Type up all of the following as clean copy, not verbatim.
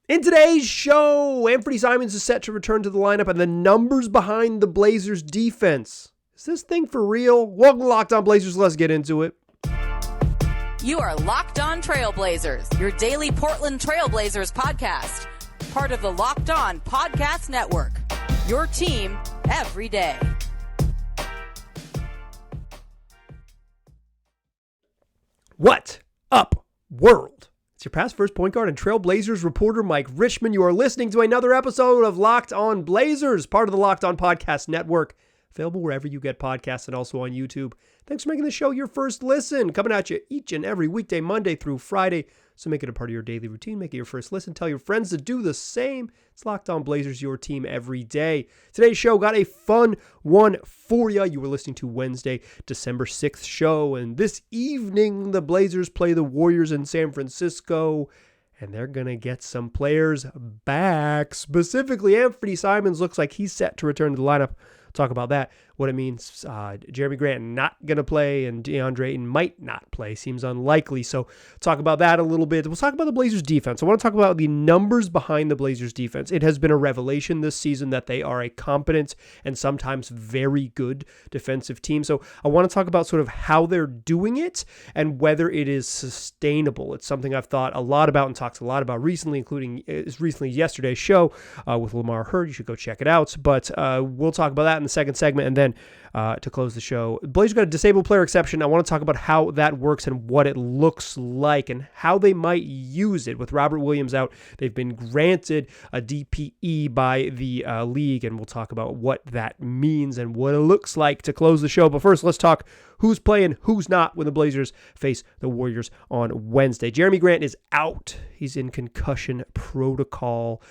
In today's show, Anfernee Simons is set to return to the lineup and the numbers behind the Blazers defense. Is this thing for real? Welcome to Locked On Blazers. Let's get into it. You are Locked On Trailblazers, your daily Portland Trailblazers podcast. Part of the Locked On Podcast Network, your team every day. What up, world? It's your past first point guard and Trailblazers reporter Mike Richmond. You are listening to another episode of Locked On Blazers, part of the Locked On Podcast Network, available wherever you get podcasts and also on YouTube. Thanks for making the show your first listen. Coming at you each and every weekday, Monday through Friday. So make it a part of your daily routine. Make it your first listen. Tell your friends to do the same. It's Locked On Blazers, your team every day. Today's show got a fun one for you. You were listening to Wednesday, December 6th show. And this evening, the Blazers play the Warriors in San Francisco. And they're going to get some players back. Specifically, Anfernee Simons looks like he's set to return to the lineup. Talk about that, what it means. Jeremy Grant not going to play and DeAndre Ayton might not play. Seems unlikely. So talk about that a little bit. We'll talk about the Blazers defense. I want to talk about the numbers behind the Blazers defense. It has been a revelation this season that they are a competent and sometimes very good defensive team. So I want to talk about sort of how they're doing it and whether it is sustainable. It's something I've thought a lot about and talked a lot about recently, including as recently yesterday's show with Lamar Hurd. You should go check it out. But we'll talk about that in the second segment, and then to close the show, Blazers got a disabled player exception. I want to talk about how that works and what it looks like and how they might use it. With Robert Williams out, they've been granted a DPE by the league, and we'll talk about what that means and what it looks like to close the show. But first, let's talk who's playing, who's not when the Blazers face the Warriors on Wednesday. Jeremy Grant is out. He's in concussion protocol.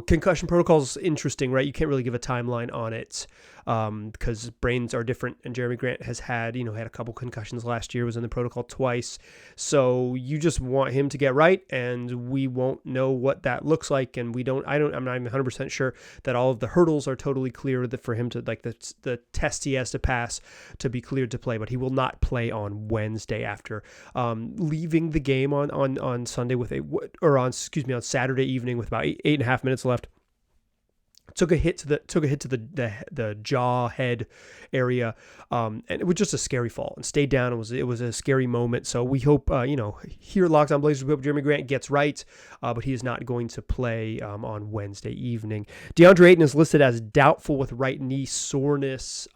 Concussion protocol is interesting, right? You can't really give a timeline on it because brains are different. And Jeremy Grant has had a couple concussions last year, was in the protocol twice. So you just want him to get right, and we won't know what that looks like. And I'm not even 100% sure that all of the hurdles are totally clear for him to, like, the test he has to pass to be cleared to play. But he will not play on Wednesday after leaving the game on Sunday on Saturday evening with about 8.5 minutes left. Took a hit to the jaw head area, and it was just a scary fall and stayed down. It was a scary moment. So we hope here at Locked On Blazers, we hope Jeremy Grant gets right, but he is not going to play on Wednesday evening. DeAndre Ayton is listed as doubtful with right knee soreness.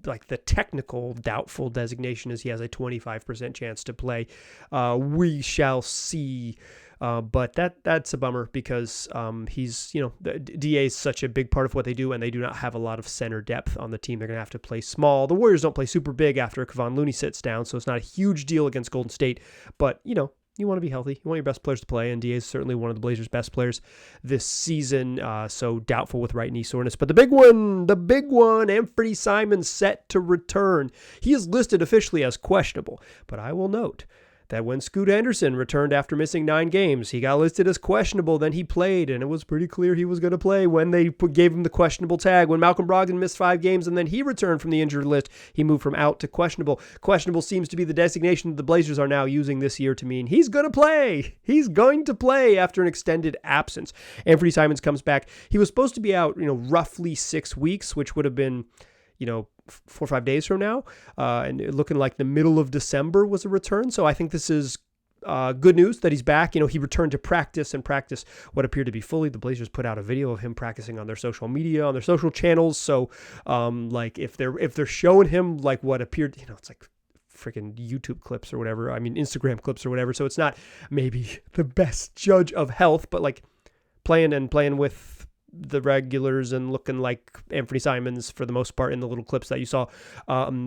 Like the technical doubtful designation is he has a 25% chance to play. We shall see. But that's a bummer because he's, the DA is such a big part of what they do, and they do not have a lot of center depth on the team. They're going to have to play small. The Warriors don't play super big after Kevon Looney sits down, so it's not a huge deal against Golden State. But, you want to be healthy. You want your best players to play, and DA is certainly one of the Blazers' best players this season, so doubtful with right knee soreness. But the big one, Anfernee Simons set to return. He is listed officially as questionable, but I will note that when Scoot Henderson returned after missing 9 games, he got listed as questionable, then he played, and it was pretty clear he was going to play when they gave him the questionable tag. When Malcolm Brogdon missed 5 games and then he returned from the injured list, he moved from out to questionable. Questionable seems to be the designation that the Blazers are now using this year to mean he's going to play. He's going to play after an extended absence. Anfernee Simons comes back. He was supposed to be out, roughly 6 weeks, which would have been, 4 or 5 days from now, and looking like the middle of December was a return. So I think this is good news that he's back. He returned to practice what appeared to be fully. The Blazers put out a video of him practicing on their social media, on their social channels. So if they're showing him like what appeared, it's like freaking YouTube clips or whatever. I mean, Instagram clips or whatever. So it's not maybe the best judge of health, but like playing with the regulars and looking like Anfernee Simons for the most part in the little clips that you saw.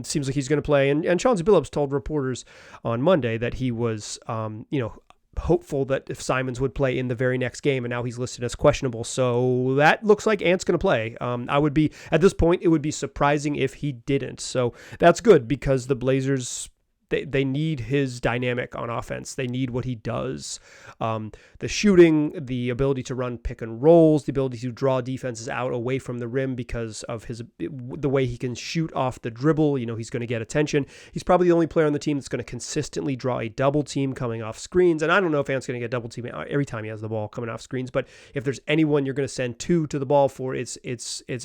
Seems like he's going to play. And Chauncey Billups told reporters on Monday that he was, hopeful that if Simons would play in the very next game, and now he's listed as questionable. So that looks like Ant's going to play. At this point, it would be surprising if he didn't. So that's good because the Blazers They need his dynamic on offense. They need what he does. The shooting, the ability to run pick and rolls, the ability to draw defenses out away from the rim because of the way he can shoot off the dribble. He's going to get attention. He's probably the only player on the team that's going to consistently draw a double team coming off screens. And I don't know if Ant's going to get double team every time he has the ball coming off screens, but if there's anyone you're going to send two to the ball for, it's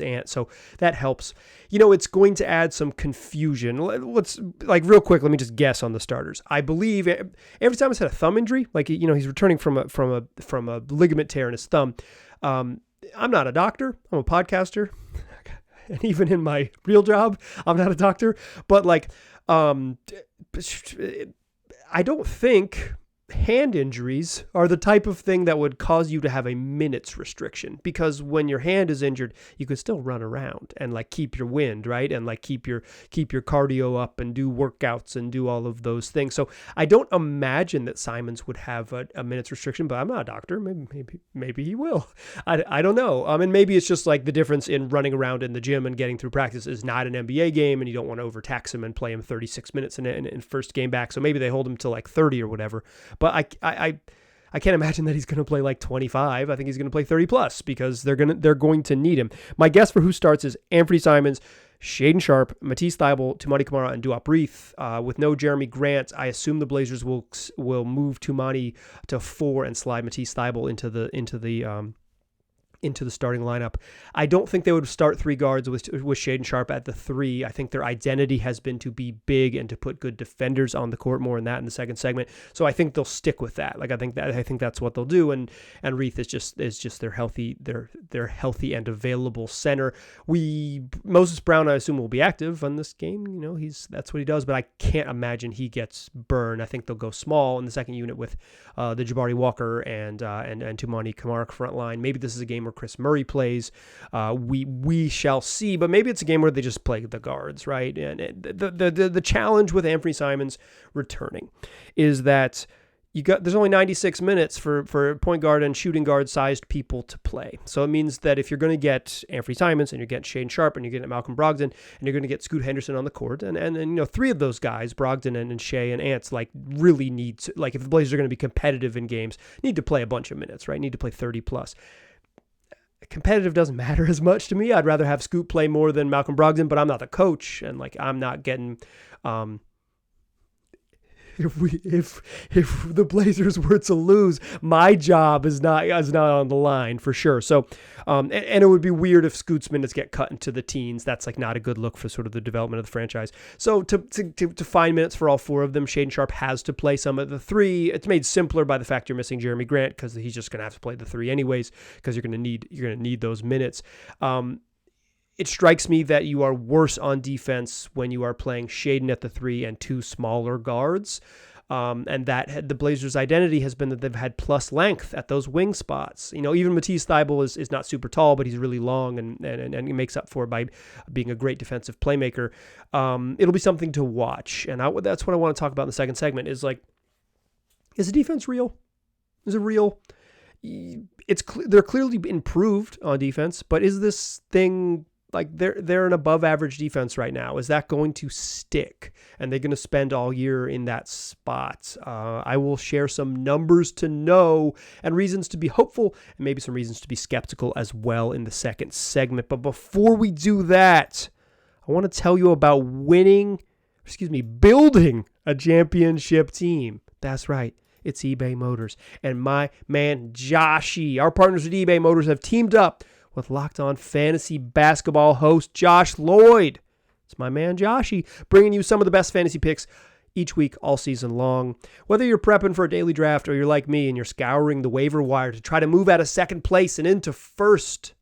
Ant. So that helps. It's going to add some confusion. Let's real quick. Let me just guess on the starters. I believe Anfernee Simons had a thumb injury. He's returning from a ligament tear in his thumb. I'm not a doctor. I'm a podcaster. And even in my real job, I'm not a doctor. But I don't think hand injuries are the type of thing that would cause you to have a minutes restriction, because when your hand is injured, you can still run around and keep your wind, right? And keep your cardio up and do workouts and do all of those things. So I don't imagine that Simons would have a minutes restriction, but I'm not a doctor. Maybe he will. I don't know. And maybe it's just the difference in running around in the gym and getting through practice is not an NBA game, and you don't want to overtax him and play him 36 minutes in first game back. So maybe they hold him to 30 or whatever. But I can't imagine that he's going to play 25. I think he's going to play 30 plus because they're going to need him. My guess for who starts is Anfernee Simons, Shaedon Sharpe, Matisse Thybulle, Toumani Camara, and Duop Reath. With no Jeremy Grant, I assume the Blazers will move Toumani to 4 and slide Matisse Thybulle into the starting lineup. I don't think they would start 3 guards with Shaedon Sharpe at the 3. I think their identity has been to be big and to put good defenders on the court. More on that in the second segment. So I think they'll stick with that. I think that's what they'll do. And Reath is just their healthy and available center. Moses Brown, I assume, will be active on this game. That's what he does. But I can't imagine he gets burned. I think they'll go small in the second unit with the Jabari Walker and Toumani Camara front line. Maybe this is a game where Chris Murray plays. We shall see, but maybe it's a game where they just play the guards, right? And the challenge with Anfernee Simons returning is that there's only 96 minutes for point guard and shooting guard sized people to play. So it means that if you're going to get Anfernee Simons and you're getting Shaedon Sharpe and you're getting Malcolm Brogdon and you're going to get Scoot Henderson on the court and 3 of those guys, Brogdon and Shea and Ants, really need to, if the Blazers are going to be competitive in games, need to play a bunch of minutes, right? Need to play 30 plus. Competitive doesn't matter as much to me. I'd rather have Scoot play more than Malcolm Brogdon, but I'm not the coach, and I'm not getting. If the Blazers were to lose, my job is not on the line for sure. So, and it would be weird if Scoot's minutes get cut into the teens. That's not a good look for sort of the development of the franchise. So to find minutes for all 4 of them, Shaedon Sharpe has to play some of the 3. It's made simpler by the fact you're missing Jeremy Grant because he's just going to have to play the 3 anyways because you're going to need those minutes. It strikes me that you are worse on defense when you are playing Shaedon at the 3 and 2 smaller guards. And that the Blazers' identity has been that they've had plus length at those wing spots. Even Matisse Thybulle is not super tall, but he's really long and he makes up for it by being a great defensive playmaker. It'll be something to watch. And that's what I want to talk about in the second segment is the defense real? Is it real? They're clearly improved on defense, but is this thing they're an above average defense right now? Is that going to stick? And they're going to spend all year in that spot? I will share some numbers to know and reasons to be hopeful and maybe some reasons to be skeptical as well in the second segment. But before we do that, I want to tell you about building a championship team. That's right. It's eBay Motors. And my man, Joshy, our partners at eBay Motors have teamed up with Locked On Fantasy Basketball host Josh Lloyd. It's my man Joshy, bringing you some of the best fantasy picks each week all season long. Whether you're prepping for a daily draft or you're like me and you're scouring the waiver wire to try to move out of second place and into first,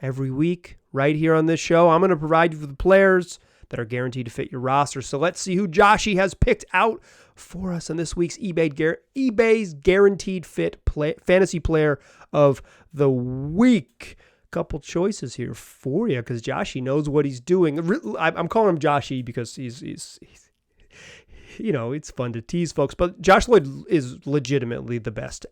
every week right here on this show, I'm going to provide you with the players that are guaranteed to fit your roster. So let's see who Joshy has picked out for us in this week's eBay's Guaranteed Fit Fantasy Player of the Week. Couple choices here for you because Joshy knows what he's doing. I'm calling him Joshy because he's it's fun to tease folks, but Josh Lloyd is legitimately the best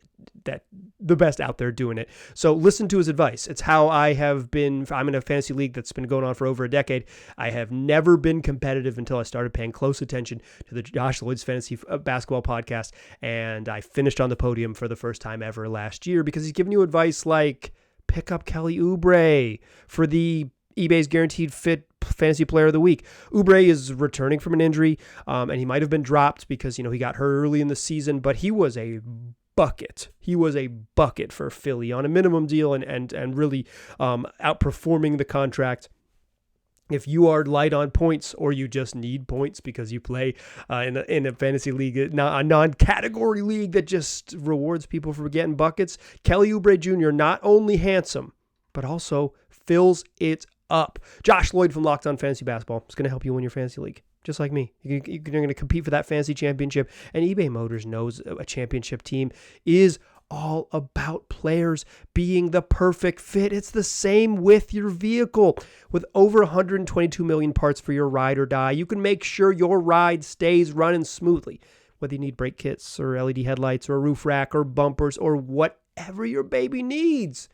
the best out there doing it. So listen to his advice. It's how I'm in a fantasy league that's been going on for over a decade. I have never been competitive until I started paying close attention to the Josh Lloyd's Fantasy Basketball podcast. And I finished on the podium for the first time ever last year because he's giving you advice like pick up Kelly Oubre for the eBay's Guaranteed Fit Fantasy Player of the Week. Oubre is returning from an injury, and he might have been dropped because, he got hurt early in the season, but he was a bucket. He was a bucket for Philly on a minimum deal and really outperforming the contract. If you are light on points or you just need points because you play in a fantasy league, a non-category league that just rewards people for getting buckets, Kelly Oubre Jr. not only handsome, but also fills it up. Josh Lloyd from Locked On Fantasy Basketball is going to help you win your fantasy league, just like me. You're going to compete for that fantasy championship, and eBay Motors knows a championship team is all about players being the perfect fit. It's the same with your vehicle. With over 122 million parts for your ride or die, you can make sure your ride stays running smoothly. Whether you need brake kits or LED headlights or a roof rack or bumpers or whatever your baby needs,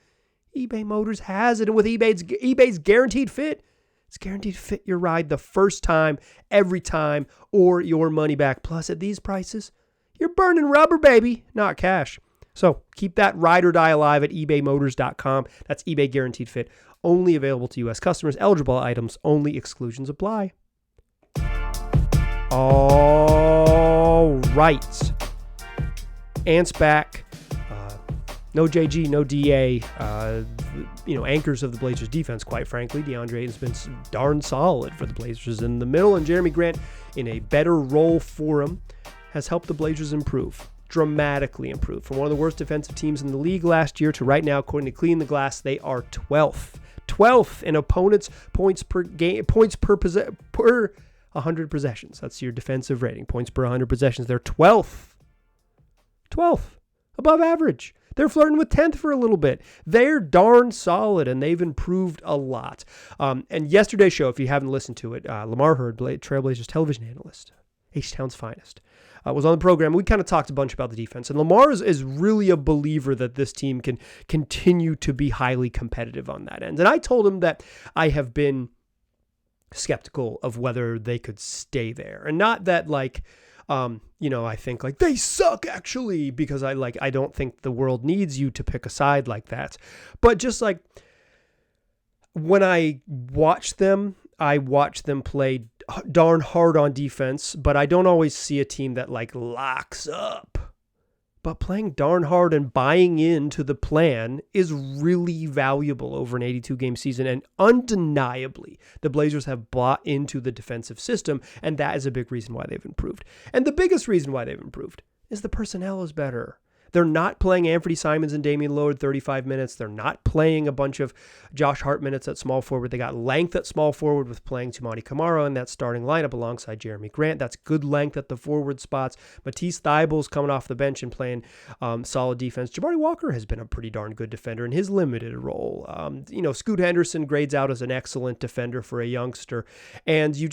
eBay Motors has it. And with eBay's Guaranteed Fit, it's guaranteed to fit your ride the first time, every time, or your money back. Plus, at these prices, you're burning rubber, baby, not cash. So keep that ride or die alive at ebaymotors.com. That's eBay Guaranteed Fit. Only available to U.S. customers. Eligible items only. Exclusions apply. All right. Ant's back. No JG, no DA. Anchors of the Blazers defense, quite frankly. DeAndre Ayton's been darn solid for the Blazers in the middle, and Jeremy Grant in a better role for him has helped the Blazers improve. Dramatically improved. From one of the worst defensive teams in the league last year to right now, according to Clean the Glass, they are 12th. 12th in opponents' points per 100 possessions. That's your defensive rating. Points per 100 possessions. They're 12th. 12th. Above average. They're flirting with 10th for a little bit. They're darn solid, and they've improved a lot. And yesterday's show, if you haven't listened to it, Lamar Hurd, Trailblazers television analyst, H-Town's finest, was on the program. We kind of talked a bunch about the defense. And Lamar is really a believer that this team can continue to be highly competitive on that end. And I told him that I have been skeptical of whether they could stay there. And not that I think they suck actually, because I don't think the world needs you to pick a side like that. But just when I watch them play darn hard on defense, but I don't always see a team that locks up. But playing darn hard and buying into the plan is really valuable over an 82-game season. And undeniably, the Blazers have bought into the defensive system, and that is a big reason why they've improved. And the biggest reason why they've improved is the personnel is better. They're not playing Anfernee Simons and Damian Lillard 35 minutes. They're not playing a bunch of Josh Hart minutes at small forward. They got length at small forward with playing Toumani Camara in that starting lineup alongside Jeremy Grant. That's good length at the forward spots. Matisse Thybulle's coming off the bench and playing solid defense. Jabari Walker has been a pretty darn good defender in his limited role. Scoot Henderson grades out as an excellent defender for a youngster. And you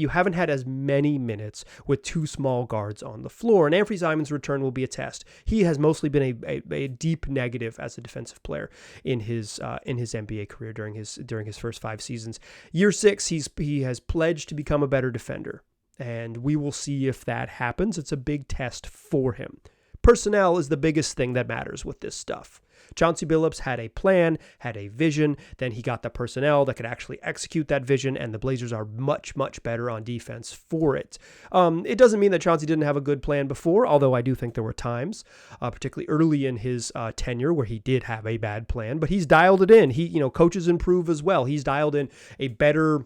haven't had as many minutes with two small guards on the floor. And Anfernee Simons' return will be a test. He has mostly been a deep negative as a defensive player in his NBA career during his first 5 seasons. Year 6, he has pledged to become a better defender, and we will see if that happens. It's a big test for him. Personnel is the biggest thing that matters with this stuff. Chauncey Billups had a plan, had a vision, then he got the personnel that could actually execute that vision, and the Blazers are much, much better on defense for it. It doesn't mean that Chauncey didn't have a good plan before, although I do think there were times, particularly early in his tenure, where he did have a bad plan, but he's dialed it in. Coaches improve as well. He's dialed in a better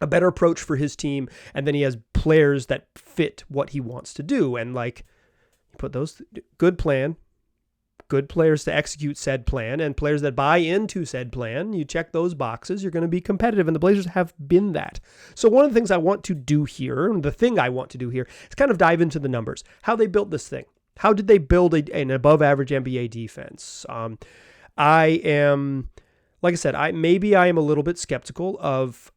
approach for his team, and then he has players that fit what he wants to do, and put those good plan, good players to execute said plan, and players that buy into said plan. You check those boxes, you're going to be competitive, and the Blazers have been that. So one of the things I want to do here, and the thing I want to do here, is kind of dive into the numbers, how they built this thing. How did they build an above-average NBA defense? I am, like I said, I am a little bit skeptical of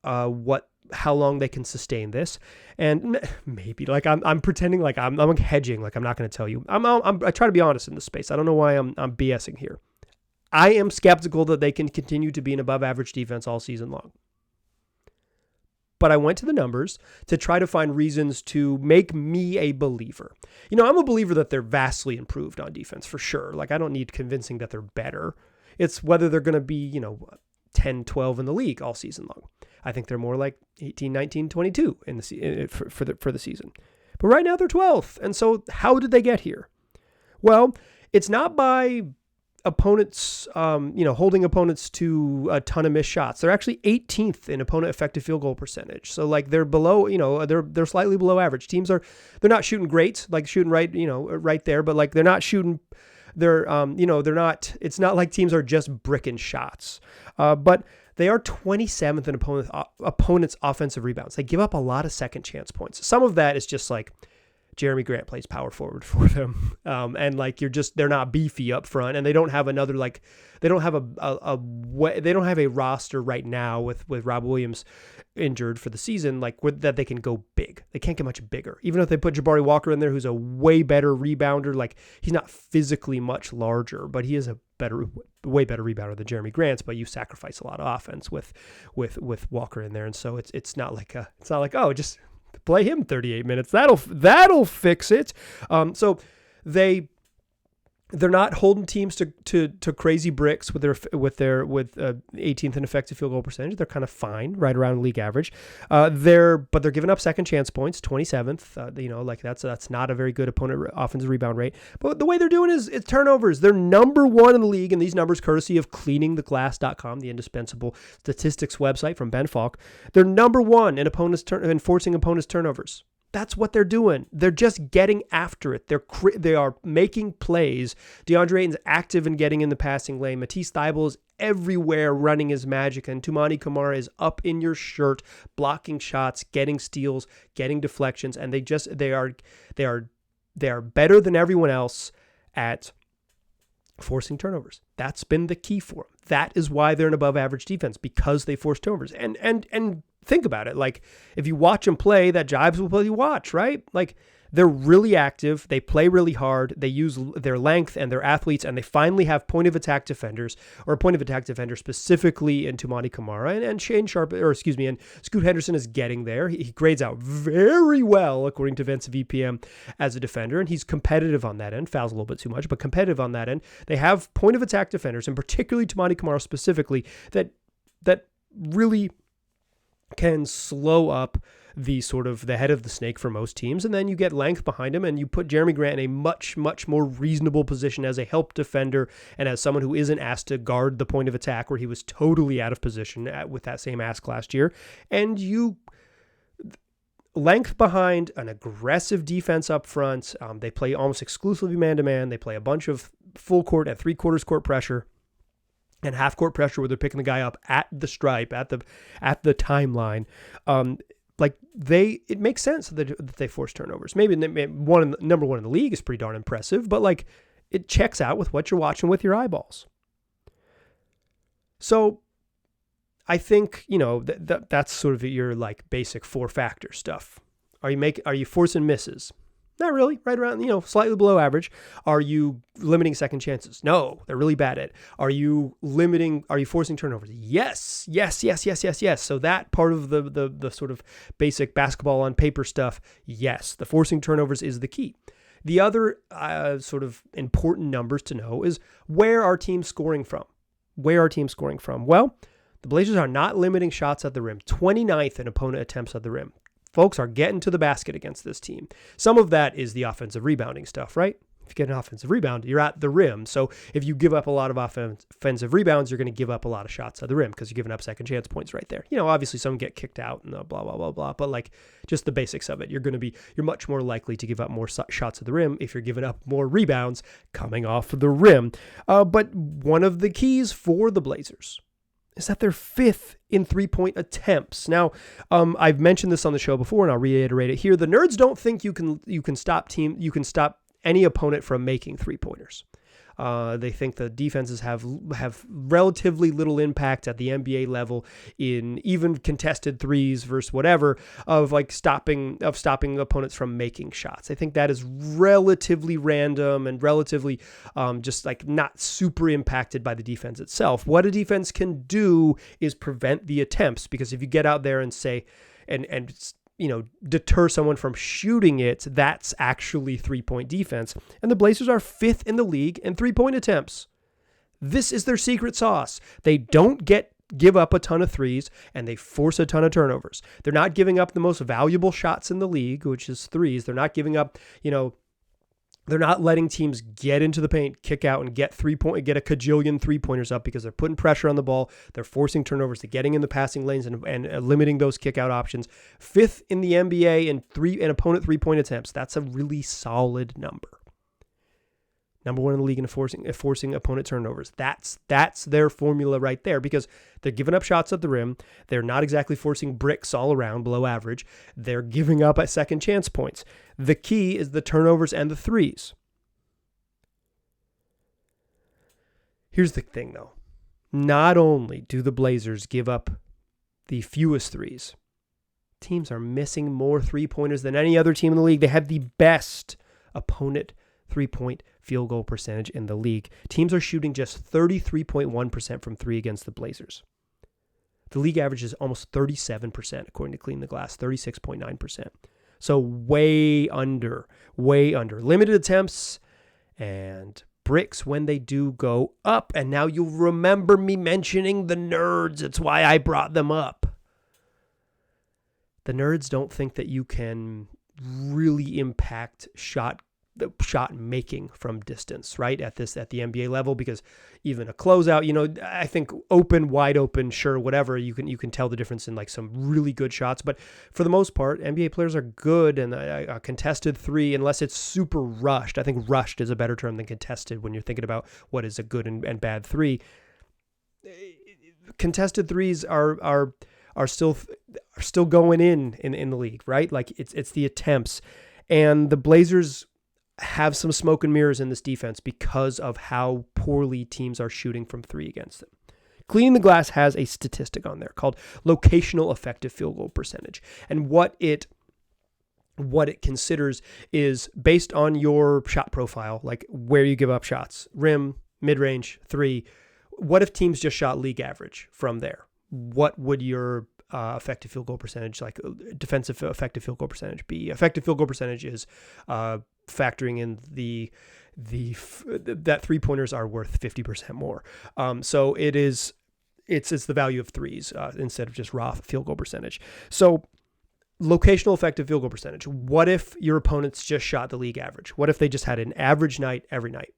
how long they can sustain this. And maybe like I'm pretending like I'm hedging, like I'm not going to tell you. I try to be honest in this space. I don't know why I'm BSing here. I am skeptical that they can continue to be an above average defense all season long. But I went to the numbers to try to find reasons to make me a believer. I'm a believer that they're vastly improved on defense for sure. Like I don't need convincing that they're better. It's whether they're going to be, 10, 12 in the league all season long. I think they're more like 18, 19, 22 in the for the season. But right now they're 12th. And so how did they get here? Well, it's not by opponents, holding opponents to a ton of missed shots. They're actually 18th in opponent effective field goal percentage. So like they're below, they're slightly below average. They're not shooting great, like shooting right there, but like they're not shooting, they're not, it's not like teams are just bricking shots. But they are 27th in opponents' offensive rebounds. They give up a lot of second chance points. Some of that is just like Jeremy Grant plays power forward for them. And like they're not beefy up front, and they don't have another, like they don't have a roster right now with Rob Williams injured for the season, like that they can go big. They can't get much bigger. Even if they put Jabari Walker in there, who's a way better rebounder, like he's not physically much larger, but he is a way better rebounder than Jeremy Grant's, but you sacrifice a lot of offense with Walker in there. And so it's not like just play him 38 minutes. That'll fix it. So they're not holding teams to crazy bricks with 18th in effective field goal percentage. They're kind of fine, right around league average. But they're giving up second chance points, 27th. That's not a very good opponent offensive rebound rate. But the way they're doing is it's turnovers. They're number one in the league, and these numbers courtesy of cleaningtheglass.com, the indispensable statistics website from Ben Falk. They're number one in forcing opponents turnovers. That's what they're doing. They're just getting after it. They are making plays. DeAndre Ayton's active in getting in the passing lane. Matisse Thybulle is everywhere running his magic, and Toumani Camara is up in your shirt, blocking shots, getting steals, getting deflections, and they are better than everyone else at forcing turnovers. That's been the key for them. That is why they're an above average defense, because they force turnovers. And think about it. Like if you watch them play, that jives with what you watch, right? Like they're really active. They play really hard. They use their length and their athletes, and they finally have point of attack defenders, or a point of attack defender specifically in Toumani Camara, and and Scoot Henderson is getting there. He grades out very well according to Vince VPM as a defender, and he's competitive on that end. Fouls a little bit too much, but competitive on that end. They have point of attack defenders, and particularly Toumani Camara specifically, that really can slow up the head of the snake for most teams. And then you get length behind him, and you put Jeremy Grant in a much, much more reasonable position as a help defender and as someone who isn't asked to guard the point of attack, where he was totally out of position with that same ask last year. And you length behind an aggressive defense up front. They play almost exclusively man-to-man. They play a bunch of full court and 3/4 court pressure and half court pressure, where they're picking the guy up at the stripe, at the timeline. It makes sense that they force turnovers. Maybe number one in the league is pretty darn impressive, but like it checks out with what you're watching with your eyeballs. So I think, that's sort of your like basic 4-factor stuff. Are you forcing misses? Not really, right around, slightly below average. Are you limiting second chances? No, they're really bad at it. Are you forcing turnovers? Yes. So that part of the sort of basic basketball on paper stuff, yes, the forcing turnovers is the key. The other sort of important numbers to know is where are teams scoring from? Well, the Blazers are not limiting shots at the rim, 29th in opponent attempts at the rim. Folks are getting to the basket against this team. Some of that is the offensive rebounding stuff, right? If you get an offensive rebound, you're at the rim. So if you give up a lot of offensive rebounds, you're going to give up a lot of shots at the rim because you're giving up second chance points right there. Obviously some get kicked out and blah, blah, blah, blah. But like just the basics of it, you're much more likely to give up more shots at the rim if you're giving up more rebounds coming off the rim. But one of the keys for the Blazers is that they're 5th in 3-point attempts. Now, I've mentioned this on the show before, and I'll reiterate it here. The nerds don't think you can stop any opponent from making 3-pointers. They think the defenses have relatively little impact at the NBA level in even contested threes versus whatever of like stopping opponents from making shots. I think that is relatively random and relatively just like not super impacted by the defense itself. What a defense can do is prevent the attempts, because if you get out there and say and deter someone from shooting it, that's actually 3-point defense. And the Blazers are 5th in the league in 3-point attempts. This is their secret sauce. They don't give up a ton of threes, and they force a ton of turnovers. They're not giving up the most valuable shots in the league, which is threes. They're not giving up, they're not letting teams get into the paint, kick out, and get a cajillion 3-pointers up, because they're putting pressure on the ball. They're forcing turnovers. They're getting in the passing lanes and limiting those kick out options. 5th in the NBA in opponent 3-point attempts. That's a really solid number. Number 1 in the league in forcing opponent turnovers. That's their formula right there, because they're giving up shots at the rim. They're not exactly forcing bricks all around below average. They're giving up at second chance points. The key is the turnovers and the threes. Here's the thing, though. Not only do the Blazers give up the fewest threes, teams are missing more 3-pointers than any other team in the league. They have the best opponent 3-point field goal percentage in the league. Teams are shooting just 33.1% from 3 against the Blazers. The league average is almost 37%, according to Clean the Glass, 36.9%. So way under. Limited attempts and bricks when they do go up. And now you'll remember me mentioning the nerds. It's why I brought them up. The nerds don't think that you can really impact shot making from distance, right? At the NBA level, because even a closeout, I think wide open, sure, whatever, you can tell the difference in like some really good shots. But for the most part, NBA players are good, and a contested 3, unless it's super rushed. I think rushed is a better term than contested when you're thinking about what is a good and bad 3. Contested 3s are still going in the league, right? Like it's the attempts, and the Blazers have some smoke and mirrors in this defense because of how poorly teams are shooting from 3 against them. Clean the Glass has a statistic on there called locational effective field goal percentage. And what it considers is based on your shot profile, like where you give up shots, rim, mid-range, 3. What if teams just shot league average from there? What would your effective field goal percentage, like defensive effective field goal percentage, be? Effective field goal percentage is factoring in that 3-pointers are worth 50% more. So it's the value of threes instead of just raw field goal percentage. So locational effective field goal percentage. What if your opponents just shot the league average? What if they just had an average night every night?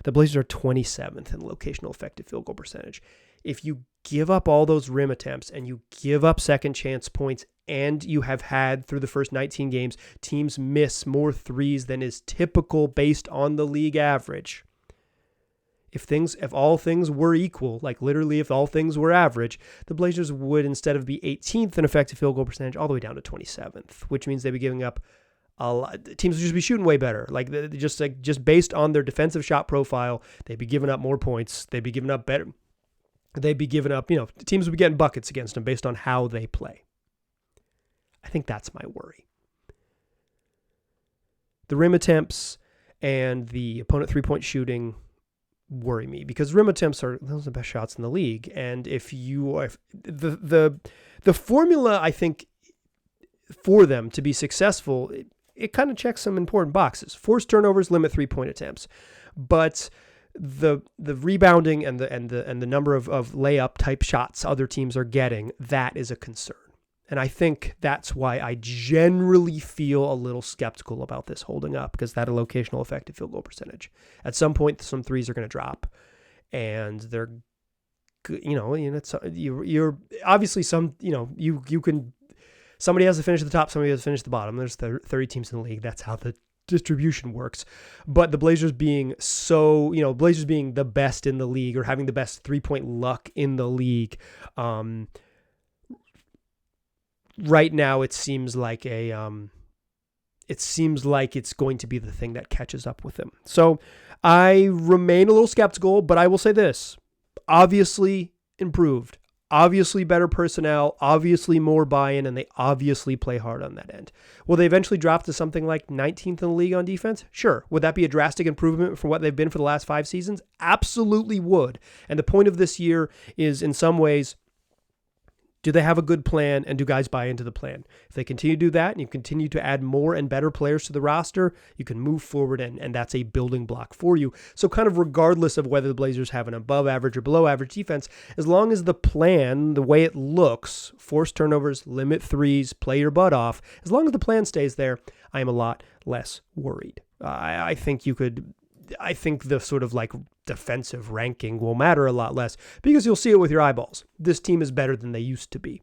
The Blazers are 27th in locational effective field goal percentage. If you give up all those rim attempts and you give up second chance points, and you have had through the first 19 games, teams miss more threes than is typical based on the league average. If all things were equal, like literally if all things were average, the Blazers would, instead of be 18th in effective field goal percentage, all the way down to 27th, which means they'd be giving up a lot. Teams would just be shooting way better. Just based on their defensive shot profile, they'd be giving up more points. They'd be giving up better. They'd be giving up, teams would be getting buckets against them based on how they play. I think that's my worry. The rim attempts and the opponent 3-point shooting worry me, because rim attempts are those are the best shots in the league. And if you are the formula, I think, for them to be successful, it kind of checks some important boxes. Force turnovers, limit 3-point attempts, but the rebounding and the number of layup type shots other teams are getting, that is a concern. And I think that's why I generally feel a little skeptical about this holding up, because that locational effective field goal percentage. At some point, some threes are going to drop, and they're, you're obviously you can, somebody has to finish at the top, somebody has to finish at the bottom. There's 30 teams in the league. That's how the distribution works. But the Blazers being Blazers being the best in the league, or having the best 3-point luck in the league, right now, it seems like it's going to be the thing that catches up with them. So I remain a little skeptical, but I will say this. Obviously improved. Obviously better personnel, obviously more buy-in, and they obviously play hard on that end. Will they eventually drop to something like 19th in the league on defense? Sure. Would that be a drastic improvement from what they've been for the last 5 seasons? Absolutely would. And the point of this year is, in some ways, do they have a good plan, and do guys buy into the plan? If they continue to do that and you continue to add more and better players to the roster, you can move forward, and that's a building block for you. So kind of regardless of whether the Blazers have an above average or below average defense, as long as the plan, the way it looks, force turnovers, limit threes, play your butt off, as long as the plan stays there, I am a lot less worried. I think the sort of like defensive ranking will matter a lot less because you'll see it with your eyeballs. This team is better than they used to be.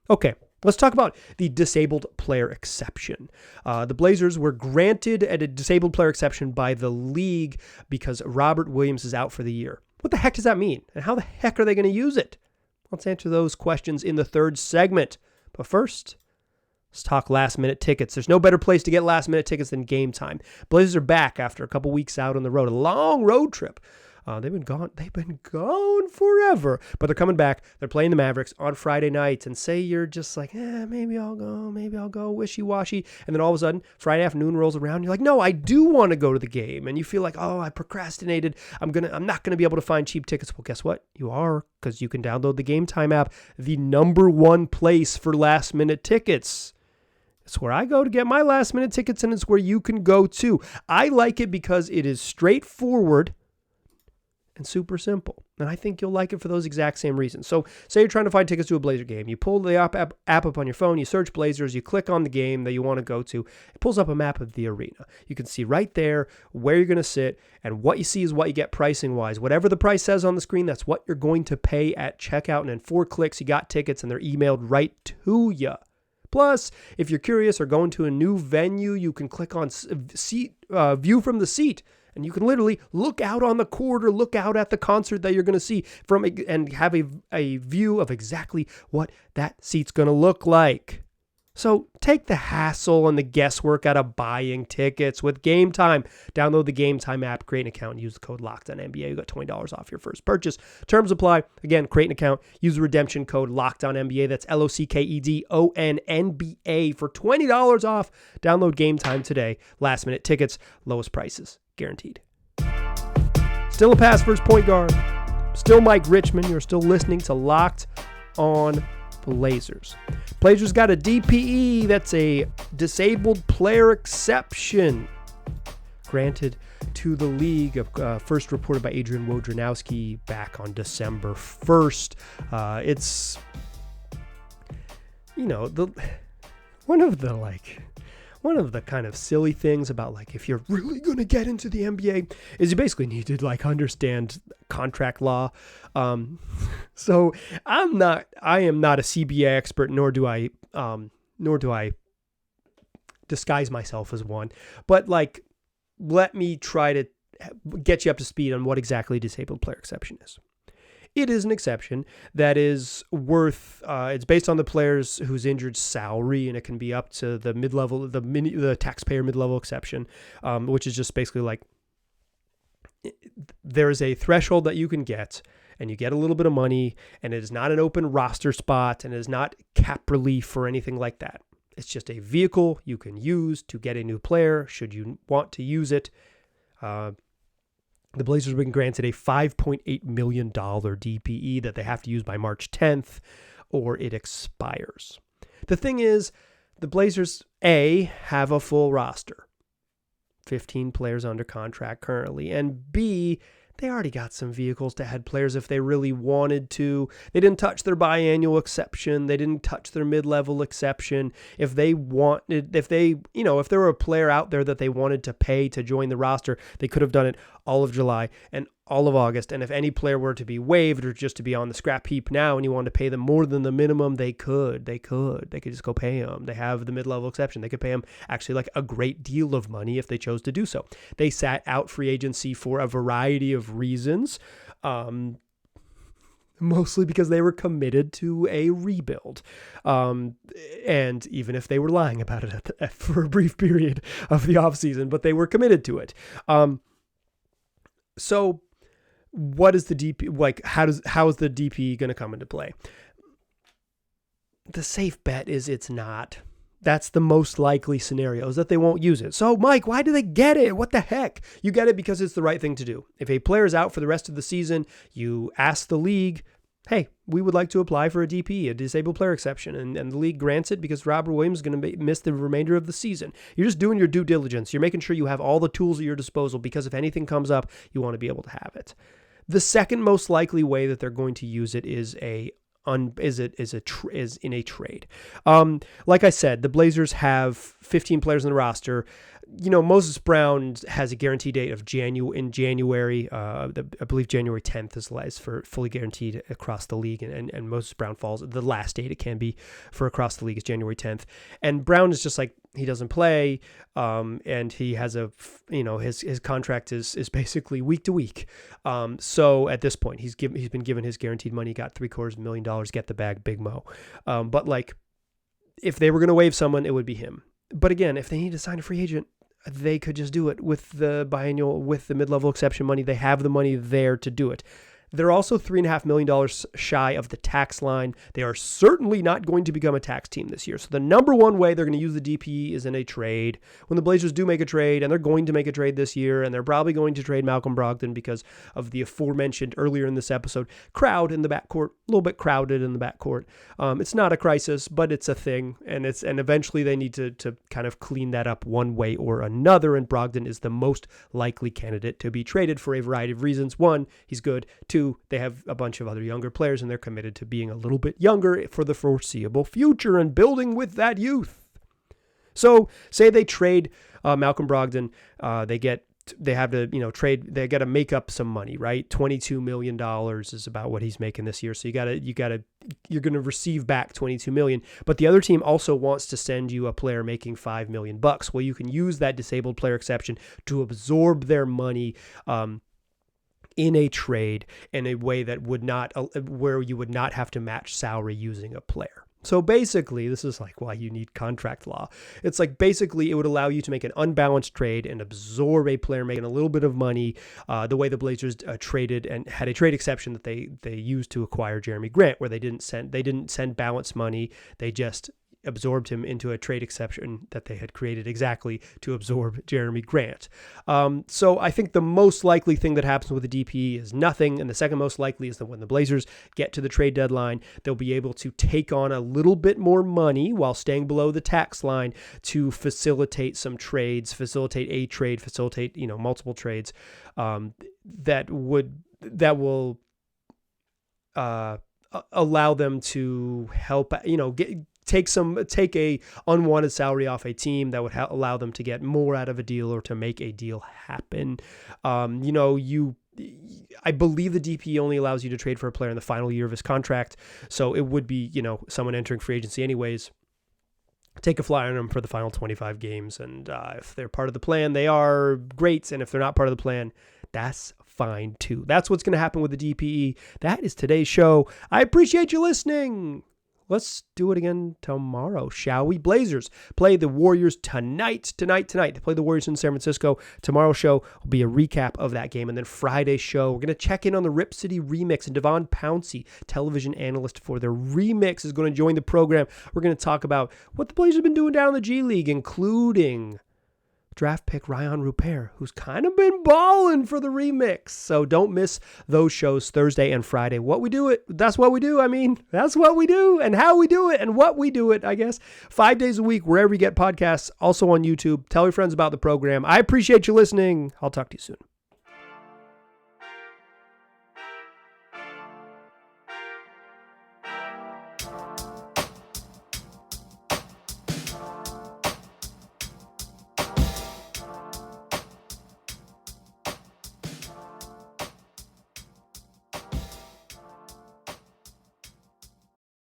Okay, let's talk about the disabled player exception. The Blazers were granted a disabled player exception by the league because Robert Williams is out for the year. What the heck does that mean? And how the heck are they going to use it? Let's answer those questions in the third segment. But first, let's talk last-minute tickets. There's no better place to get last-minute tickets than Gametime. Blazers are back after a couple weeks out on the road, a long road trip. They've been gone forever, but they're coming back. They're playing the Mavericks on Friday night, and say you're just like, maybe I'll go, wishy-washy, and then all of a sudden, Friday afternoon rolls around, you're like, no, I do want to go to the game, and you feel like, oh, I procrastinated, I'm not gonna be able to find cheap tickets. Well, guess what? You are, because you can download the Gametime app, the number one place for last-minute tickets. It's where I go to get my last-minute tickets, and it's where you can go too. I like it because it is straightforward and super simple. And I think you'll like it for those exact same reasons. So say you're trying to find tickets to a Blazer game. You pull the app up on your phone, you search Blazers, you click on the game that you want to go to. It pulls up a map of the arena. You can see right there where you're going to sit, and what you see is what you get pricing-wise. Whatever the price says on the screen, that's what you're going to pay at checkout. And in 4 clicks, you got tickets, and they're emailed right to you. Plus, if you're curious or going to a new venue, you can click on view from the seat. And you can literally look out on the court or look out at the concert that you're going to see and have a view of exactly what that seat's going to look like. So take the hassle and the guesswork out of buying tickets with Gametime. Download the Gametime app, create an account, and use the code LOCKEDONNBA. You got $20 off your first purchase. Terms apply. Again, create an account, use the redemption code LOCKEDONNBA. That's LOCKEDONNBA for $20 off. Download Gametime today. Last minute tickets, lowest prices. Guaranteed. Still a pass first point guard. Still Mike Richmond. You're still listening to Locked On Blazers. Blazers got a DPE. That's a disabled player exception granted to the league. First reported by Adrian Wojnarowski back on December 1st. It's, one of the kind of silly things about if you're really going to get into the NBA is you basically need to understand contract law. So I am not a CBA expert, nor do I disguise myself as one, but let me try to get you up to speed on what exactly disabled player exception is. It is an exception that is worth, it's based on the players who's injured salary, and it can be up to the mid-level, the taxpayer mid-level exception, which is just basically there is a threshold that you can get, and you get a little bit of money, and it is not an open roster spot, and it is not cap relief or anything like that. It's just a vehicle you can use to get a new player should you want to use it. The Blazers have been granted a $5.8 million DPE that they have to use by March 10th or it expires. The thing is, the Blazers, A, have a full roster, 15 players under contract currently, and B, they already got some vehicles to add players if they really wanted to. They didn't touch their biannual exception. They didn't touch their mid-level exception. If there were a player out there that they wanted to pay to join the roster, they could have done it all of July and all of August. And if any player were to be waived or just to be on the scrap heap now and you wanted to pay them more than the minimum, they could just go pay them. They have the mid-level exception. They could pay them actually a great deal of money if they chose to do so. They sat out free agency for a variety of reasons, mostly because they were committed to a rebuild. And even if they were lying about it for a brief period of the offseason, but they were committed to it. So what is the DP, like how is the DP going to come into play? The safe bet is it's not. That's the most likely scenario, is that they won't use it. So, Mike, why do they get it? What the heck? You get it because it's the right thing to do. If a player is out for the rest of the season, you ask the league, hey, we would like to apply for a DP, a disabled player exception, and the league grants it because Robert Williams is going to miss the remainder of the season. You're just doing your due diligence. You're making sure you have all the tools at your disposal because if anything comes up, you want to be able to have it. The second most likely way that they're going to use it is in a trade. Like I said, the Blazers have 15 players on the roster. You know, Moses Brown has a guarantee date of January. I believe January 10th is for fully guaranteed across the league, and Moses Brown falls. The last date it can be for across the league is January 10th. And Brown is just like, he doesn't play, and he has his contract is basically week to week. So at this point, he's been given his guaranteed money, got $750,000, get the bag, Big Mo. But like, if they were going to waive someone, it would be him. But again, if they need to sign a free agent, they could just do it with the biannual, with the mid-level exception money. They have the money there to do it. They're also $3.5 million shy of the tax line. They are certainly not going to become a tax team this year. So the number one way they're going to use the DP is in a trade. When the Blazers do make a trade, and they're going to make a trade this year, and they're probably going to trade Malcolm Brogdon because of the aforementioned earlier in this episode, crowd in the backcourt, a little bit crowded in the backcourt. It's not a crisis, but it's a thing, and eventually they need to kind of clean that up one way or another, and Brogdon is the most likely candidate to be traded for a variety of reasons. One, he's good. Two, they have a bunch of other younger players, and they're committed to being a little bit younger for the foreseeable future and building with that youth. So say they trade Malcolm Brogdon, they got to make up some money, right? $22 million is about what he's making this year. So you're going to receive back $22 million, but the other team also wants to send you a player making $5 million. Well, you can use that disabled player exception to absorb their money, in a trade in a way that where you would not have to match salary using a player. So basically, this is like why you need contract law. It's like basically it would allow you to make an unbalanced trade and absorb a player making a little bit of money, the way the Blazers traded and had a trade exception that they used to acquire Jeremy Grant, where they didn't send balanced money. They just absorbed him into a trade exception that they had created exactly to absorb Jeremy Grant. So I think the most likely thing that happens with the DP is nothing. And the second most likely is that when the Blazers get to the trade deadline, they'll be able to take on a little bit more money while staying below the tax line to facilitate some trades, facilitate multiple trades that will allow them to help, take a unwanted salary off a team that would allow them to get more out of a deal or to make a deal happen. I believe the DP only allows you to trade for a player in the final year of his contract. So it would be, someone entering free agency anyways. Take a flyer on them for the final 25 games. And if they're part of the plan, they are great. And if they're not part of the plan, that's fine too. That's what's going to happen with the DPE. That is today's show. I appreciate you listening. Let's do it again tomorrow, shall we? Blazers play the Warriors tonight. They play the Warriors in San Francisco. Tomorrow's show will be a recap of that game. And then Friday's show, we're going to check in on the Rip City Remix. And Devon Pouncey, television analyst for their Remix, is going to join the program. We're going to talk about what the Blazers have been doing down in the G League, including draft pick Ryan Rupert, who's kind of been balling for the Remix. So don't miss those shows Thursday and Friday. What we do it, that's what we do. I mean, that's what we do and how we do it and what we do it, I guess. 5 days a week, wherever you get podcasts, also on YouTube. Tell your friends about the program. I appreciate you listening. I'll talk to you soon.